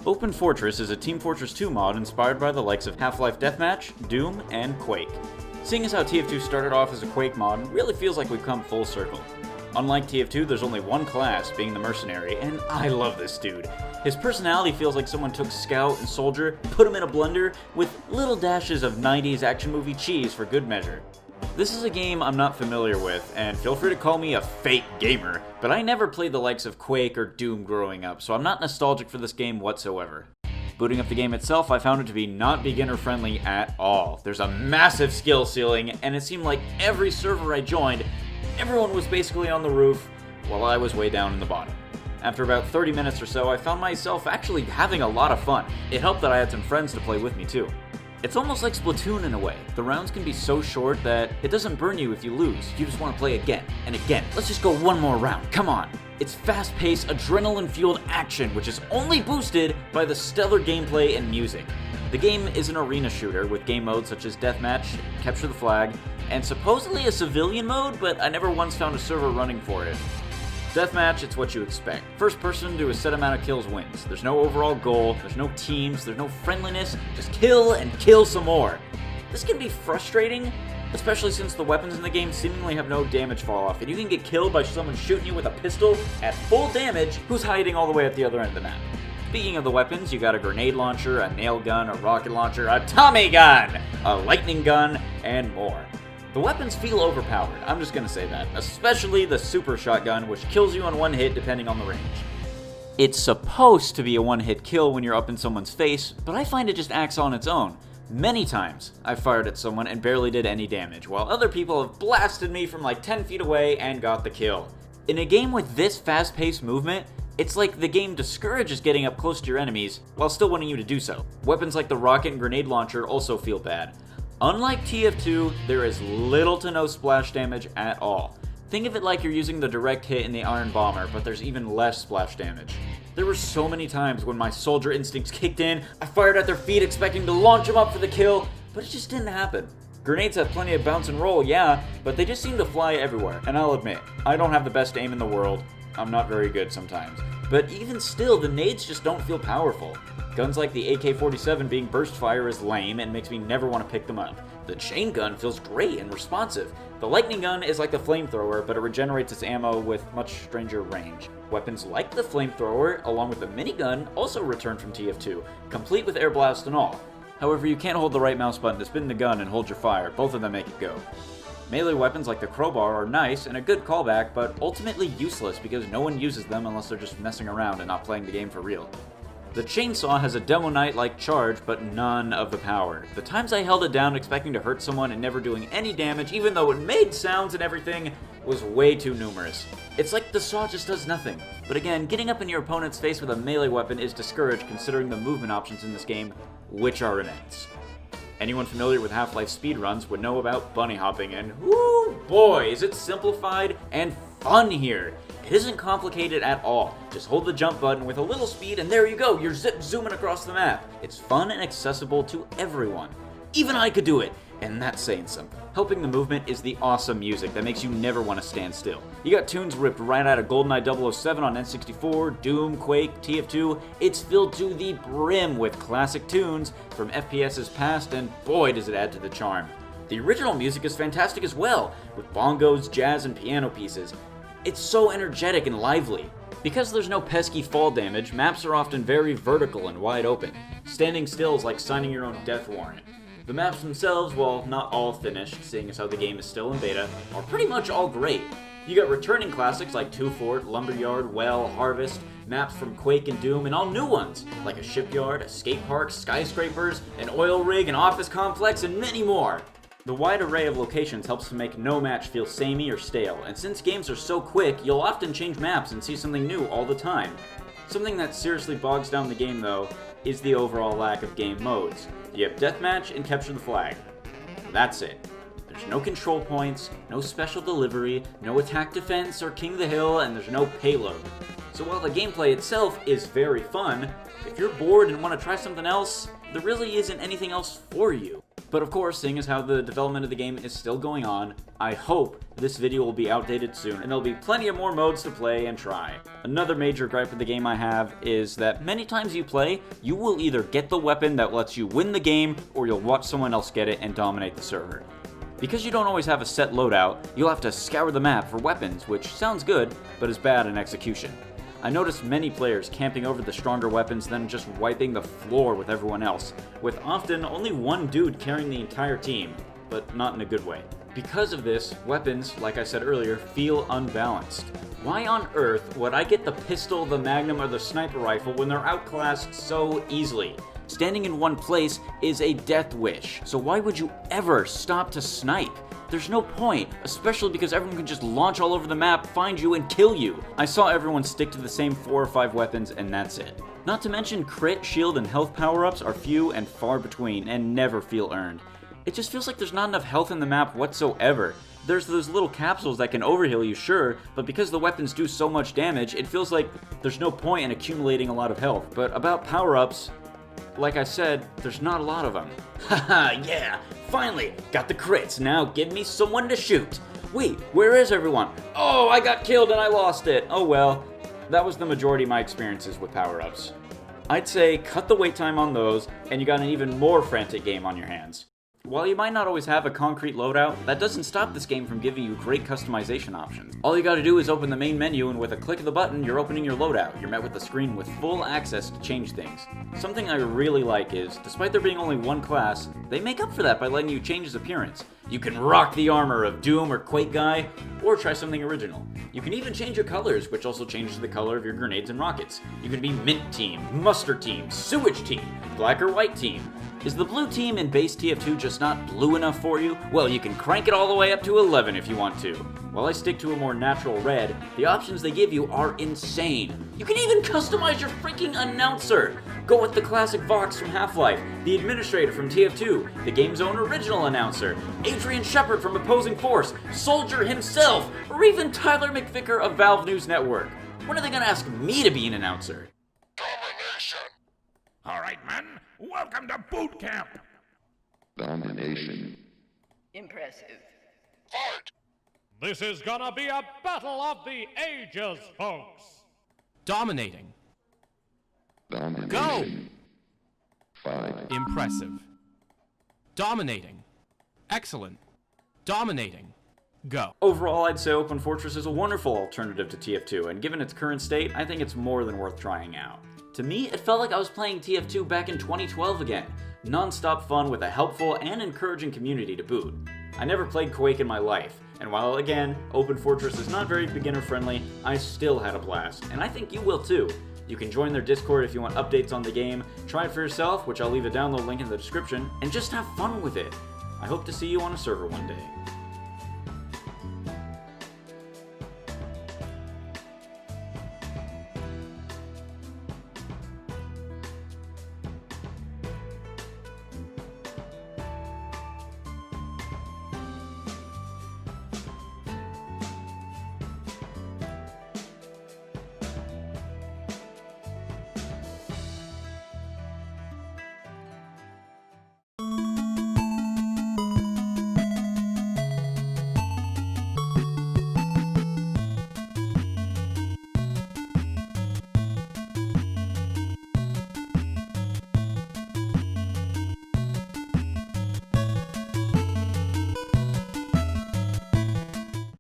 Open Fortress is a Team Fortress 2 mod inspired by the likes of Half-Life Deathmatch, Doom, and Quake. Seeing as how TF2 started off as a Quake mod, it really feels like we've come full circle. Unlike TF2, there's only one class, being the Mercenary, and I love this dude. His personality feels like someone took Scout and Soldier, put him in a blender, with little dashes of 90s action movie cheese for good measure. This is a game I'm not familiar with, and feel free to call me a fake gamer, but I never played the likes of Quake or Doom growing up, so I'm not nostalgic for this game whatsoever. Booting up the game itself, I found it to be not beginner friendly at all. There's a massive skill ceiling, and it seemed like every server I joined, everyone was basically on the roof, while I was way down in the bottom. After about 30 minutes or so, I found myself actually having a lot of fun. It helped that I had some friends to play with me too. It's almost like Splatoon in a way. The rounds can be so short that it doesn't burn you if you lose. You just want to play again and again. Let's just go one more round, come on. It's fast-paced, adrenaline-fueled action, which is only boosted by the stellar gameplay and music. The game is an arena shooter with game modes such as Deathmatch, Capture the Flag, and supposedly a civilian mode, but I never once found a server running for it. Deathmatch, it's what you expect. First person to a set amount of kills wins. There's no overall goal, there's no teams, there's no friendliness, just kill and kill some more. This can be frustrating, especially since the weapons in the game seemingly have no damage fall off, and you can get killed by someone shooting you with a pistol at full damage who's hiding all the way at the other end of the map. Speaking of the weapons, you got a grenade launcher, a nail gun, a rocket launcher, a Tommy gun, a lightning gun, and more. The weapons feel overpowered, I'm just gonna say that, especially the super shotgun, which kills you on one hit depending on the range. It's supposed to be a one-hit kill when you're up in someone's face, but I find it just acts on its own. Many times, I've fired at someone and barely did any damage, while other people have blasted me from like 10 feet away and got the kill. In a game with this fast-paced movement, it's like the game discourages getting up close to your enemies, while still wanting you to do so. Weapons like the rocket and grenade launcher also feel bad. Unlike TF2, there is little to no splash damage at all. Think of it like you're using the direct hit in the Iron Bomber, but there's even less splash damage. There were so many times when my soldier instincts kicked in, I fired at their feet expecting to launch them up for the kill, but it just didn't happen. Grenades have plenty of bounce and roll, yeah, but they just seem to fly everywhere, and I'll admit, I don't have the best aim in the world. I'm not very good sometimes. But even still, the nades just don't feel powerful. Guns like the AK-47 being burst fire is lame and makes me never want to pick them up. The chain gun feels great and responsive. The lightning gun is like the flamethrower, but it regenerates its ammo with much stranger range. Weapons like the flamethrower, along with the minigun, also return from TF2, complete with air blast and all. However, you can't hold the right mouse button to spin the gun and hold your fire, both of them make it go. Melee weapons like the crowbar are nice and a good callback, but ultimately useless because no one uses them unless they're just messing around and not playing the game for real. The chainsaw has a Demo Knight-like charge, but none of the power. The times I held it down expecting to hurt someone and never doing any damage, even though it made sounds and everything, was way too numerous. It's like the saw just does nothing. But again, getting up in your opponent's face with a melee weapon is discouraged considering the movement options in this game, which are immense. Anyone familiar with Half-Life speedruns would know about bunny hopping, and whoo boy, is it simplified and fun here. It isn't complicated at all. Just hold the jump button with a little speed and there you go, you're zooming across the map. It's fun and accessible to everyone. Even I could do it, and that's saying something. Helping the movement is the awesome music that makes you never want to stand still. You got tunes ripped right out of GoldenEye 007 on N64, Doom, Quake, TF2. It's filled to the brim with classic tunes from FPS's past, and boy does it add to the charm. The original music is fantastic as well, with bongos, jazz, and piano pieces. It's so energetic and lively. Because there's no pesky fall damage, maps are often very vertical and wide open. Standing still is like signing your own death warrant. The maps themselves, while not all finished, seeing as how the game is still in beta, are pretty much all great. You got returning classics like Two Fort, Lumberyard, Well, Harvest, maps from Quake and Doom, and all new ones, like a shipyard, a skate park, skyscrapers, an oil rig, an office complex, and many more. The wide array of locations helps to make no match feel samey or stale, and since games are so quick, you'll often change maps and see something new all the time. Something that seriously bogs down the game, though, is the overall lack of game modes. You have Deathmatch and Capture the Flag. That's it. There's no control points, no special delivery, no attack defense or King of the Hill, and there's no payload. So while the gameplay itself is very fun, if you're bored and want to try something else, there really isn't anything else for you. But of course, seeing as how the development of the game is still going on, I hope this video will be outdated soon and there'll be plenty of more modes to play and try. Another major gripe with the game I have is that many times you play, you will either get the weapon that lets you win the game or you'll watch someone else get it and dominate the server. Because you don't always have a set loadout, you'll have to scour the map for weapons, which sounds good, but is bad in execution. I noticed many players camping over the stronger weapons then just wiping the floor with everyone else, with often only one dude carrying the entire team, but not in a good way. Because of this, weapons, like I said earlier, feel unbalanced. Why on earth would I get the pistol, the magnum, or the sniper rifle when they're outclassed so easily? Standing in one place is a death wish, so why would you ever stop to snipe? There's no point, especially because everyone can just launch all over the map, find you, and kill you. I saw everyone stick to the same 4 or 5 weapons, and that's it. Not to mention crit, shield, and health power-ups are few and far between, and never feel earned. It just feels like there's not enough health in the map whatsoever. There's those little capsules that can overheal you, sure, but because the weapons do so much damage, it feels like there's no point in accumulating a lot of health. But about power-ups, like I said, there's not a lot of them. Haha, yeah! Finally! Got the crits, now give me someone to shoot! Wait, where is everyone? Oh, I got killed and I lost it! Oh well, that was the majority of my experiences with power-ups. I'd say cut the wait time on those, and you got an even more frantic game on your hands. While you might not always have a concrete loadout, that doesn't stop this game from giving you great customization options. All you gotta do is open the main menu, and with a click of the button, you're opening your loadout. You're met with a screen with full access to change things. Something I really like is, despite there being only one class, they make up for that by letting you change his appearance. You can rock the armor of Doom or Quake guy, or try something original. You can even change your colors, which also changes the color of your grenades and rockets. You can be Mint Team, Mustard Team, Sewage Team, Black or White Team. Is the blue team in base TF2 just not blue enough for you? Well, you can crank it all the way up to 11 if you want to. While I stick to a more natural red, the options they give you are insane. You can even customize your freaking announcer! Go with the classic Vox from Half-Life, the administrator from TF2, the game's own original announcer, Adrian Shepard from Opposing Force, Soldier himself, or even Tyler McVicker of Valve News Network. When are they gonna ask me to be an announcer? Domination! Alright, men, welcome to boot camp! Domination. Impressive. Fight! This is gonna be a battle of the ages, folks! Dominating. Domination. Go! Fight. Impressive. Dominating. Excellent. Dominating. Go. Overall, I'd say Open Fortress is a wonderful alternative to TF2, and given its current state, I think it's more than worth trying out. To me, it felt like I was playing TF2 back in 2012 again. Non-stop fun with a helpful and encouraging community to boot. I never played Quake in my life, and while again, Open Fortress is not very beginner-friendly, I still had a blast, and I think you will too. You can join their Discord if you want updates on the game, try it for yourself, which I'll leave a download link in the description, and just have fun with it. I hope to see you on a server one day.